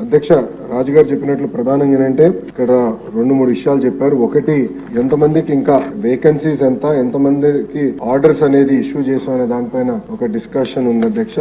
అధ్యక్ష రాజు గారు చెప్పినట్లు ప్రధానంగా ఏంటంటే ఇక్కడ 2-3 విషయాలు చెప్పారు. ఒకటి, ఎంతమందికి ఇంకా వేకెన్సీస్ ఎంతమందికి ఆర్డర్స్ అనేది ఇష్యూ చేసామనే దానిపైన ఒక డిస్కషన్ ఉంది అధ్యక్ష.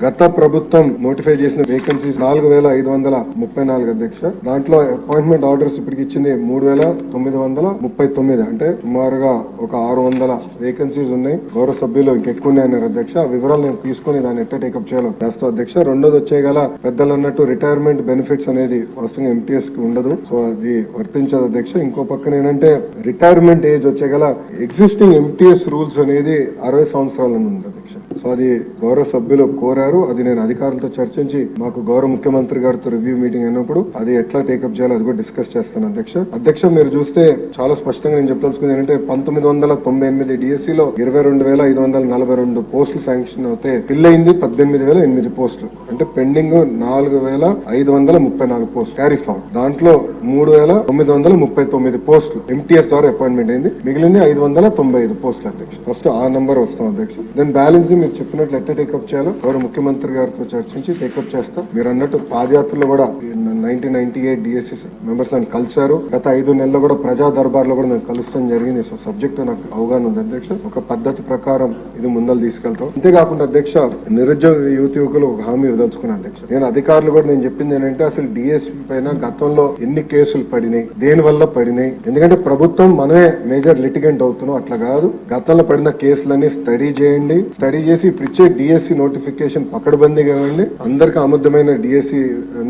గత ప్రభుత్వం నోటిఫై చేసిన వేకెన్సీస్ 4,534 అధ్యక్ష. దాంట్లో అపాయింట్మెంట్ ఆర్డర్స్ ఇప్పటికి ఇచ్చింది 3,939, అంటే సుమారుగా ఒక 600 వేకెన్సీస్ ఉన్నాయి. గౌరవ సభ్యులు ఇంకెక్కువ ఉన్నాయన్నారు అధ్యక్ష. ఆ వివరాలు నేను తీసుకుని దాన్ని ఎట్లా టేకప్ చేయాలో చేస్తాం అధ్యక్ష. రెండోది వచ్చేగల పెద్దలు అన్నట్టు రిటైర్మెంట్ బెనిఫిట్స్ అనేది వాస్తవంగా ఎంటీఎస్ కి ఉండదు, సో అది వర్తించదు అధ్యక్ష. ఇంకో పక్కన ఏంటంటే రిటైర్మెంట్ ఏజ్ వచ్చేగల ఎగ్జిస్టింగ్ ఎంటీఎస్ రూల్స్ అనేది 60 సంవత్సరాలను ఉంది అధ్యక్ష. సో అది గౌరవ సభ్యులు కోరారు, అది నేను అధికారులతో చర్చించి మాకు గౌరవ ముఖ్యమంత్రి గారితో రివ్యూ మీటింగ్ అయినప్పుడు అది ఎట్లా టేకప్ చేయాలో అది కూడా డిస్కస్ చేస్తాను అధ్యక్ష. అధ్యక్ష మీరు చూస్తే చాలా స్పష్టంగా నేను చెప్పదలుచుకుంది ఏంటంటే 1998 డిఎస్సీలో 22,542 పోస్టులు శాంక్షన్ అవుతే ఫిల్ అయింది 18,008 పోస్టులు, అంటే పెండింగ్ 4,534 పోస్టులు క్యారీ ఫార్వర్డ్. దాంట్లో 3,939 పోస్టులు ఎంటీఎస్ ద్వారా అపాయింట్మెంట్ అయింది, మిగిలింది 595 పోస్టులు అధ్యక్ష. ఫస్ట్ ఆ నంబర్ వస్తాం అధ్యక్ష. దెన్ బ్యాలెన్స్ మీరు చెప్పినట్లు ఎట్లా టేకప్ చేయాలో గౌరవ ముఖ్యమంత్రి గారితో చర్చించి టేకప్ చేస్తాం. మీరు అన్నట్టు పాదయాత్రలో కూడా 1998 డిఎస్సీ మెంబర్స్ నన్ను కలిశారు. గత 5 నెలల్లో కూడా ప్రజా దర్బార్ లో కూడా నేను కలుస్తాం జరిగింది. సో సబ్జెక్ట్ నాకు అవగాహన ఉంది అధ్యక్ష. ఒక పద్ధతి ప్రకారం ఇది ముందలు తీసుకెళ్తాం. అంతేకాకుండా అధ్యక్ష, నిరుద్యోగ యువకులు ఒక హామీ వదలుచుకున్నాను అధ్యక్ష. నేను అధికారులు కూడా నేను చెప్పింది ఏంటంటే అసలు డిఎస్పీ పైన గతంలో ఎన్ని కేసులు పడినాయి, దేని వల్ల పడినాయి, ఎందుకంటే ప్రభుత్వం మనమే మేజర్ లిటిగెంట్ అవుతున్నాం, అట్లా కాదు. గతంలో పడిన కేసులన్నీ స్టడీ చేయండి, స్టడీ చేసి ఇప్పుడు ఇచ్చే డిఎస్సి నోటిఫికేషన్ పకడ్బందీగా ఇవ్వండి, అందరికి ఆమోదమైన డిఎస్సి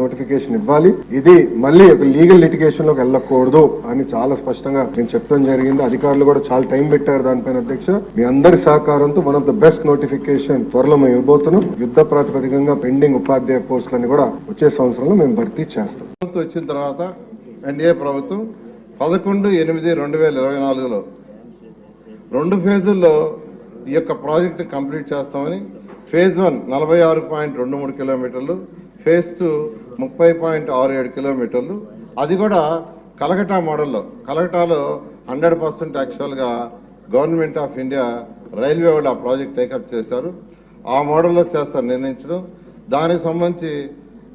నోటిఫికేషన్ ఇవ్వాలి. ఇది మళ్ళీ ఒక లీగల్ లిటిగేషన్ లోకి వెళ్ళకూడదు అని చాలా స్పష్టంగా నేను చెప్పడం జరిగింది. అధికారులు కూడా చాలా టైం పెట్టారు దానిపైన అధ్యక్ష. మీ అందరి సహకారంతో one of the best notification త్వరలో మేము ఇవ్వబోతున్నాం. యుద్ధ ప్రాతిపదికంగా పెండింగ్ ఉపాధ్యాయ పోస్టులని కూడా వచ్చే సంవత్సరంలో మేము భర్తీ చేస్తాం. వచ్చిన తర్వాత ఎన్డీఏ ప్రభుత్వం 11/8/2024లో 2 ఫేజుల్లో ఈ యొక్క ప్రాజెక్టు కంప్లీట్ చేస్తామని, ఫేజ్ 1 46.23 కిలోమీటర్లు, ఫేజ్ 2 30.67 కిలోమీటర్లు, అది కూడా కలకటా మోడల్లో. కలకటాలో 100% యాక్చువల్గా గవర్నమెంట్ ఆఫ్ ఇండియా రైల్వే వాళ్ళు ఆ ప్రాజెక్ట్ టేకప్ చేశారు. ఆ మోడల్లో చేస్తారు నిర్ణయించడం. దానికి సంబంధించి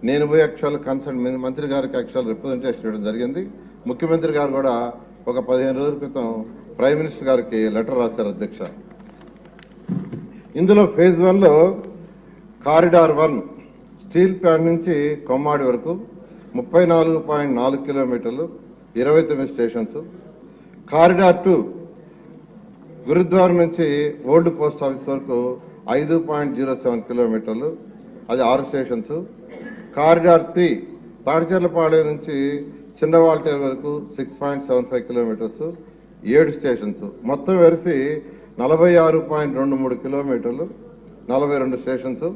నేను పోయి యాక్చువల్ కన్సర్న్ మంత్రి గారికి యాక్చువల్ రిప్రజెంటేషన్ ఇవ్వడం జరిగింది. ముఖ్యమంత్రి గారు కూడా ఒక 15 రోజుల క్రితం ప్రైమ్ మినిస్టర్ గారికి లెటర్ రాశారు అధ్యక్ష. ఇందులో ఫేజ్ 1లో కారిడార్ 1 స్టీల్ ప్లాంట్ నుంచి కొమ్మాడి వరకు 34.4 కిలోమీటర్లు, 29 స్టేషన్స్. కారిడార్ 2 గురుద్వార నుంచి ఓల్డ్ పోస్ట్ ఆఫీస్ వరకు 5.07 కిలోమీటర్లు, అది 6 స్టేషన్స్. కారిడార్ 3 తాడిచెర్లపాలెం నుంచి చిన్నవాల్టేరు వరకు 6.75 కిలోమీటర్స్, 7 స్టేషన్స్. మొత్తం వెరిసి 46.23 కిలోమీటర్లు, 42 స్టేషన్స్.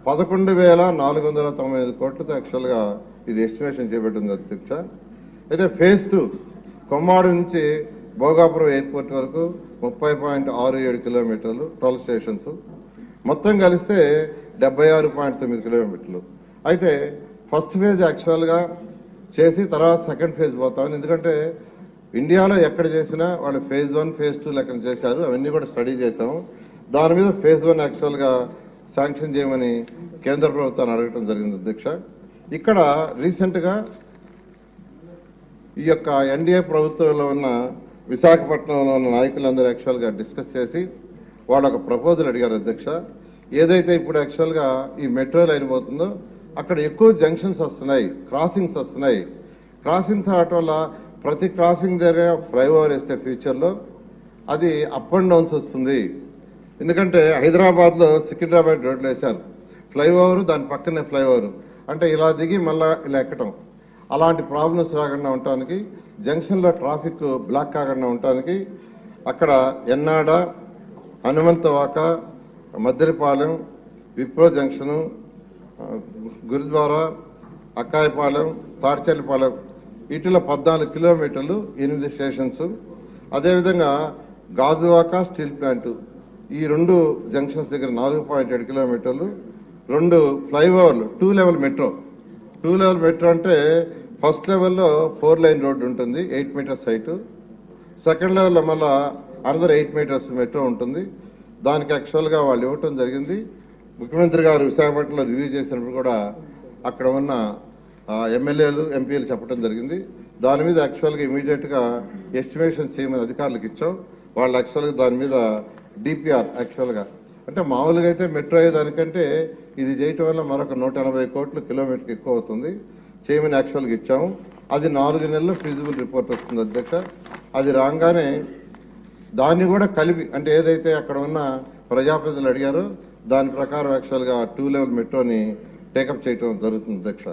11,495 కోట్లతో యాక్చువల్గా ఇది ఎస్టిమేషన్ చేపట్టింది అధ్యక్ష. అయితే ఫేజ్ 2 కొమ్మాడు నుంచి భోగాపురం ఎయిర్పోర్ట్ వరకు 30.67 కిలోమీటర్లు, 12 స్టేషన్స్. మొత్తం కలిస్తే 76.9 కిలోమీటర్లు. అయితే ఫస్ట్ ఫేజ్ యాక్చువల్గా చేసి తర్వాత సెకండ్ ఫేజ్ పోతామని, ఎందుకంటే ఇండియాలో ఎక్కడ చేసినా వాళ్ళు ఫేజ్ 1 ఫేజ్ 2 లెక్కన చేశారు, అవన్నీ కూడా స్టడీ చేశాము. దాని మీద ఫేజ్ 1 యాక్చువల్గా శాంక్షన్ చేయమని కేంద్ర ప్రభుత్వాన్ని అడగటం జరిగింది అధ్యక్ష. ఇక్కడ రీసెంట్గా ఈ యొక్క ఎన్డీఏ ప్రభుత్వంలో ఉన్న విశాఖపట్నంలో ఉన్న నాయకులందరూ యాక్చువల్గా డిస్కస్ చేసి వాళ్ళు ఒక ప్రపోజల్ అడిగారు అధ్యక్ష. ఏదైతే ఇప్పుడు యాక్చువల్గా ఈ మెట్రో లైన్ పోతుందో అక్కడ ఎక్కువ జంక్షన్స్ వస్తున్నాయి, క్రాసింగ్స్ వస్తున్నాయి. క్రాసింగ్స్ రావటం వల్ల ప్రతి క్రాసింగ్ దగ్గర ఫ్లైఓవర్ వేస్తే ఫ్యూచర్లో అది అప్ అండ్ డౌన్స్ వస్తుంది. ఎందుకంటే హైదరాబాద్లో సికింద్రాబాద్ రోడ్లు వేశారు, ఫ్లైఓవర్ దాని పక్కనే ఫ్లైఓవర్, అంటే ఇలా దిగి మళ్ళా ఇలా ఎక్కటం. అలాంటి ప్రాబ్లమ్స్ రాకుండా ఉండటానికి, జంక్షన్లో ట్రాఫిక్ బ్లాక్ కాకుండా ఉండటానికి అక్కడ ఎన్నాడ, హనుమంతవాక, మద్దెలపాలెం, విప్రో జంక్షను, గురుద్వారా, అక్కాయపాలెం, తాడిచెర్లపాలెం వీటిలో 14 కిలోమీటర్లు, 8 స్టేషన్స్. అదేవిధంగా గాజువాక స్టీల్ ప్లాంట్ ఈ 2 జంక్షన్స్ దగ్గర 4.7 కిలోమీటర్లు, 2 ఫ్లైఓవర్లు, 2 లెవెల్ మెట్రో. 2 లెవెల్ మెట్రో అంటే ఫస్ట్ లెవెల్లో 4 లైన్ రోడ్డు ఉంటుంది, 8 మీటర్స్ హైట్. సెకండ్ లెవెల్లో మళ్ళా అనదర్ 8 మీటర్స్ మెట్రో ఉంటుంది. దానికి యాక్చువల్గా వాళ్ళు ఇవ్వటం జరిగింది. ముఖ్యమంత్రి గారు విశాఖపట్నంలో రివ్యూ చేసినప్పుడు కూడా అక్కడ ఉన్న ఎమ్మెల్యేలు ఎంపీలు చెప్పడం జరిగింది. దాని మీద యాక్చువల్గా ఇమీడియట్ గా ఎస్టిమేషన్ చేయమని అధికారులకు ఇచ్చాం. వాళ్ళు యాక్చువల్గా దాని మీద డిపిఆర్ యాక్చువల్గా అంటే మామూలుగా అయితే మెట్రో అయ్యేదానికంటే ఇది చేయటం వల్ల మరొక 180 కోట్లు కిలోమీటర్కి ఎక్కువ అవుతుంది. చేయమని యాక్చువల్గా ఇచ్చాము. అది 4 నెలల్లో ఫీజిబుల్ రిపోర్ట్ వస్తుంది అధ్యక్ష. అది రాగానే దాన్ని కూడా కలిపి అంటే ఏదైతే అక్కడ ఉన్న ప్రజాప్రతినిధులు అడిగారో దాని ప్రకారం యాక్చువల్గా 2 లెవెల్ మెట్రోని టేకప్ చేయడం జరుగుతుంది అధ్యక్ష.